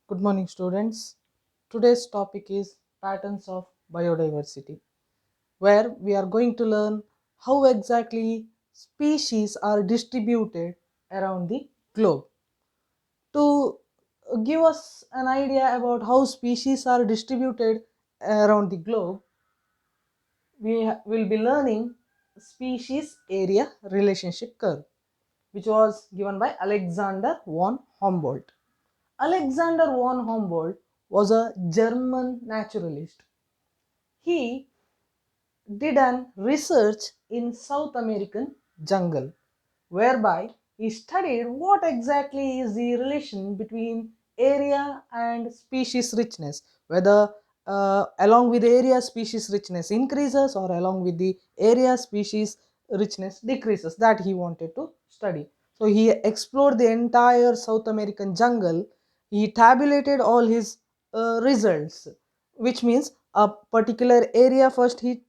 Good morning, students. Today's topic is patterns of biodiversity, where we are going to learn how exactly species are distributed around the globe. To give us an idea about how species are distributed around the globe, we will be learning species area relationship curve, which was given by Alexander von Humboldt. Alexander von Humboldt was a German naturalist. He did an research in South American jungle, whereby he studied what exactly is the relation between area and species richness, whether along with area species richness increases or along with the area species richness decreases. That he wanted to study. So he explored the entire South American jungle. He tabulated all his results, which means a particular area first. He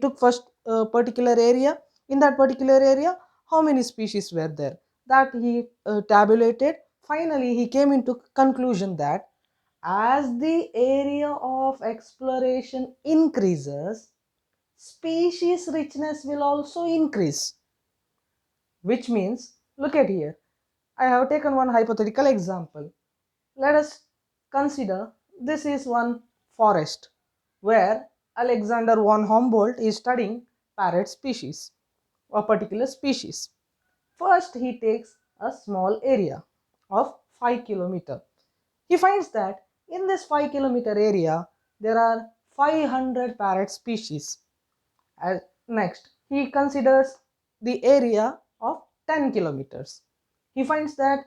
took first a particular area. In that particular area, how many species were there, that he tabulated. Finally he came into conclusion that as the area of exploration increases, species richness will also increase. Which means, look at here, I have taken one hypothetical example. Let us consider this is one forest where Alexander von Humboldt is studying parrot species, a particular species. First, he takes a small area of 5 kilometer. He finds that in this 5 kilometer area there are 500 parrot species. Next, he considers the area of 10 kilometers. He finds that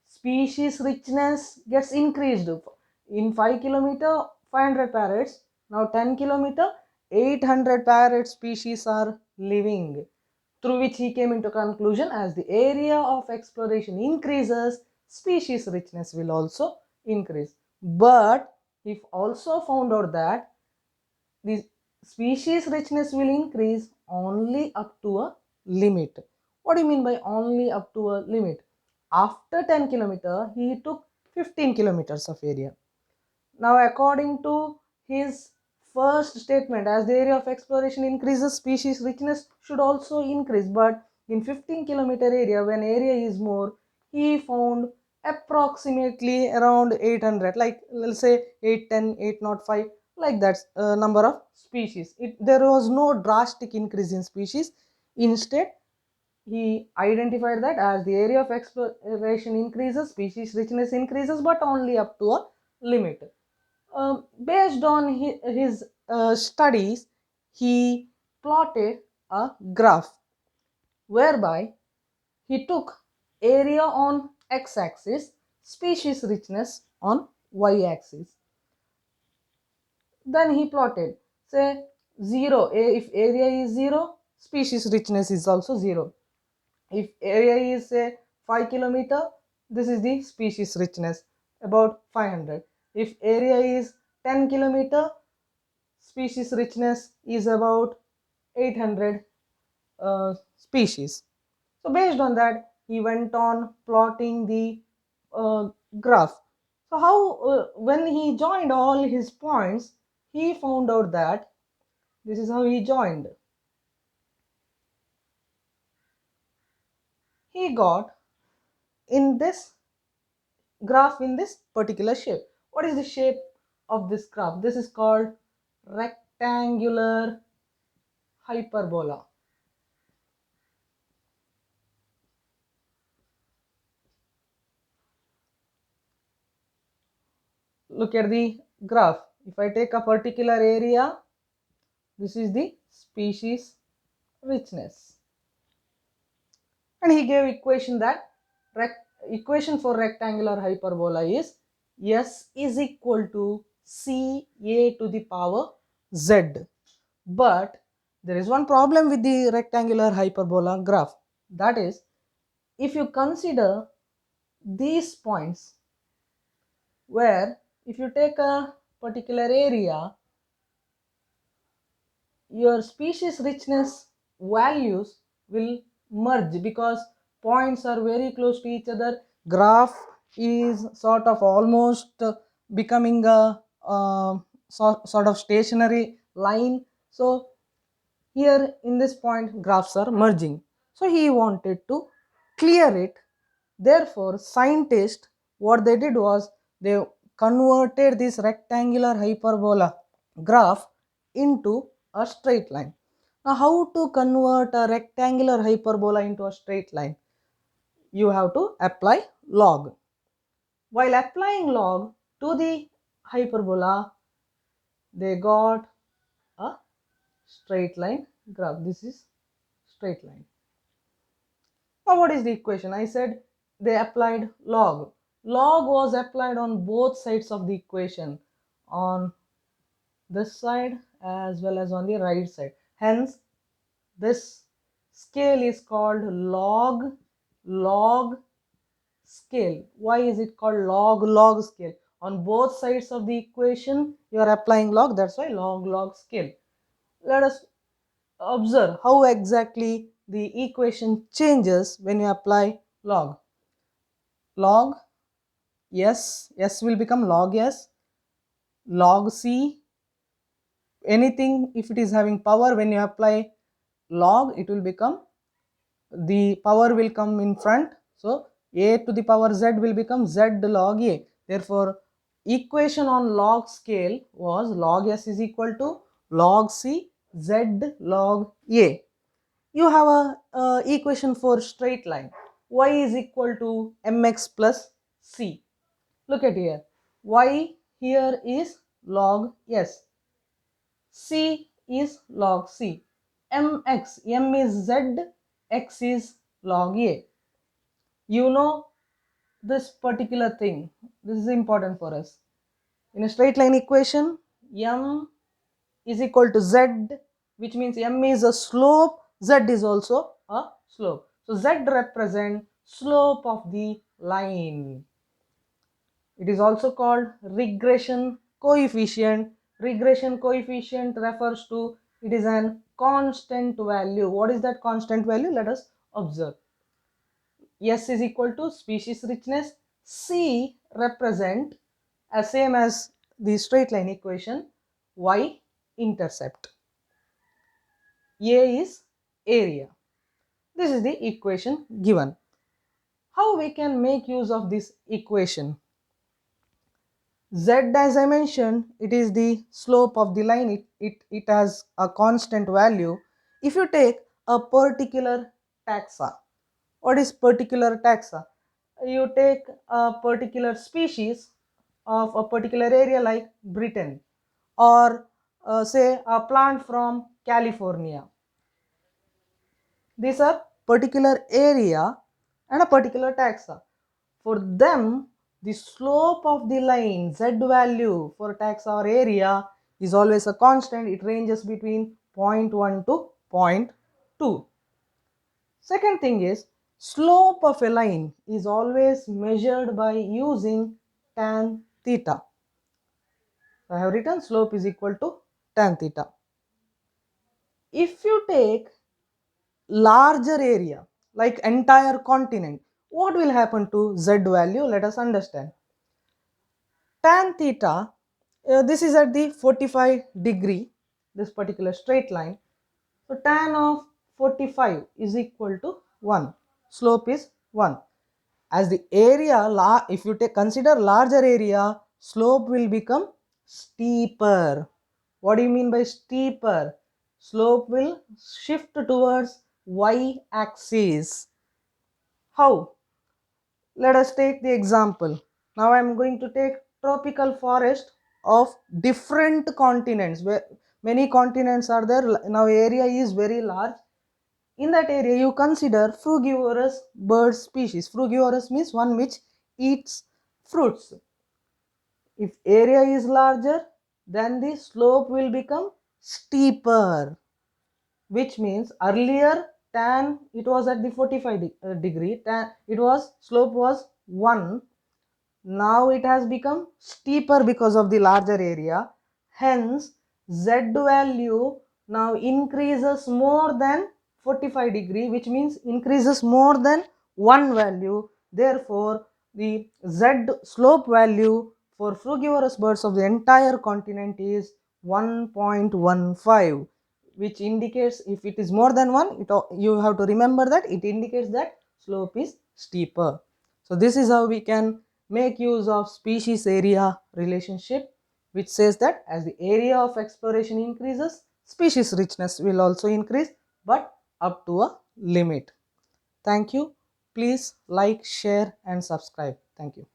species richness gets increased. In 5 kilometer, 500 parrots. Now 10 kilometer, 800 parrot species are living. Through which he came into conclusion, as the area of exploration increases, species richness will also increase. But he also found out that the species richness will increase only up to a limit. What do you mean by only up to a limit? After 10 kilometer, he took 15 kilometers of area. Now, according to his first statement, as the area of exploration increases, species richness should also increase. But in 15-kilometer area, when area is more, he found approximately around 800, like let's say 810, 805, like that number of species. There was no drastic increase in species. Instead, he identified that as the area of exploration increases, species richness increases, but only up to a limit. Based on his studies, he plotted a graph whereby he took area on x-axis, species richness on y-axis. Then he plotted, say, 0. If area is 0, species richness is also 0. If area is, say, 5 kilometer, this is the species richness, about 500. If area is 10 kilometer, species richness is about 800 species. So based on that, he went on plotting the graph. So how, when he joined all his points, he found out that this is how he joined. He got in this graph in this particular shape. What is the shape of this graph? This is called rectangular hyperbola. Look at the graph. If I take a particular area, this is the species richness. And he gave equation that equation for rectangular hyperbola is S is equal to CA to the power Z. But there is one problem with the rectangular hyperbola graph. That is, if you consider these points, where if you take a particular area, your species richness values will merge because points are very close to each other. Graph is sort of almost becoming a sort of stationary line. So here in this point graphs are merging. So he wanted to clear it. Therefore, scientists what they did was they converted this rectangular hyperbola graph into a straight line. Now, how to convert a rectangular hyperbola into a straight line? You have to apply log. While applying log to the hyperbola, they got a straight line graph. This is straight line. Now, what is the equation? I said they applied log. Log was applied on both sides of the equation, on this side as well as on the right side. Hence, this scale is called log scale. Why is it called log scale? On both sides of the equation, you are applying log. That's why log scale. Let us observe how exactly the equation changes when you apply log. Log s will become log s, log c. Anything if it is having power, when you apply log, it will become, the power will come in front. So a to the power z will become z log a. Therefore, equation on log scale was log s is equal to log c z log a. You have a equation for straight line. Y is equal to mx plus c. Look at here. Y here is log s. C is log c. Mx, m is z, x is log a. You know this particular thing. This is important for us. In a straight line equation, m is equal to z, which means m is a slope, z is also a slope. So z represents slope of the line. It is also called regression coefficient. Regression coefficient refers to, it is an constant value. What is that constant value? Let us observe. S is equal to species richness. C represent as same as the straight line equation, y intercept. A is area. This is the equation given. How we can make use of this equation? Z, as I mentioned, it is the slope of the line. It has a constant value. If you take a particular taxa, what is particular taxa? You take a particular species of a particular area like Britain, or say a plant from California. These are particular area and a particular taxa. For them, the slope of the line z value for taxa or area is always a constant. It ranges between 0.1 to 0.2. Second thing is, slope of a line is always measured by using tan theta. I have written slope is equal to tan theta. If you take larger area like entire continent, what will happen to z value? Let us understand. Tan theta, this is at the 45 degree, this particular straight line. So tan of 45 is equal to 1. Slope is 1. As the area, if you consider larger area, slope will become steeper. What do you mean by steeper? Slope will shift towards y axis. How? Let us take the example. Now I am going to take tropical forest of different continents, where many continents are there. Now area is very large. In that area you consider frugivorous bird species. Frugivorous means one which eats fruits. If area is larger, then the slope will become steeper, which means earlier tan it was at the 45 degree, tan it was slope was 1. Now it has become steeper because of the larger area. Hence, z value now increases more than 45 degree, which means increases more than 1 value. Therefore, the Z slope value for frugivorous birds of the entire continent is 1.15, which indicates if it is more than 1, you have to remember that it indicates that slope is steeper. So this is how we can make use of species area relationship, which says that as the area of exploration increases, species richness will also increase, but up to a limit. Thank you. Please like, share and subscribe. Thank you.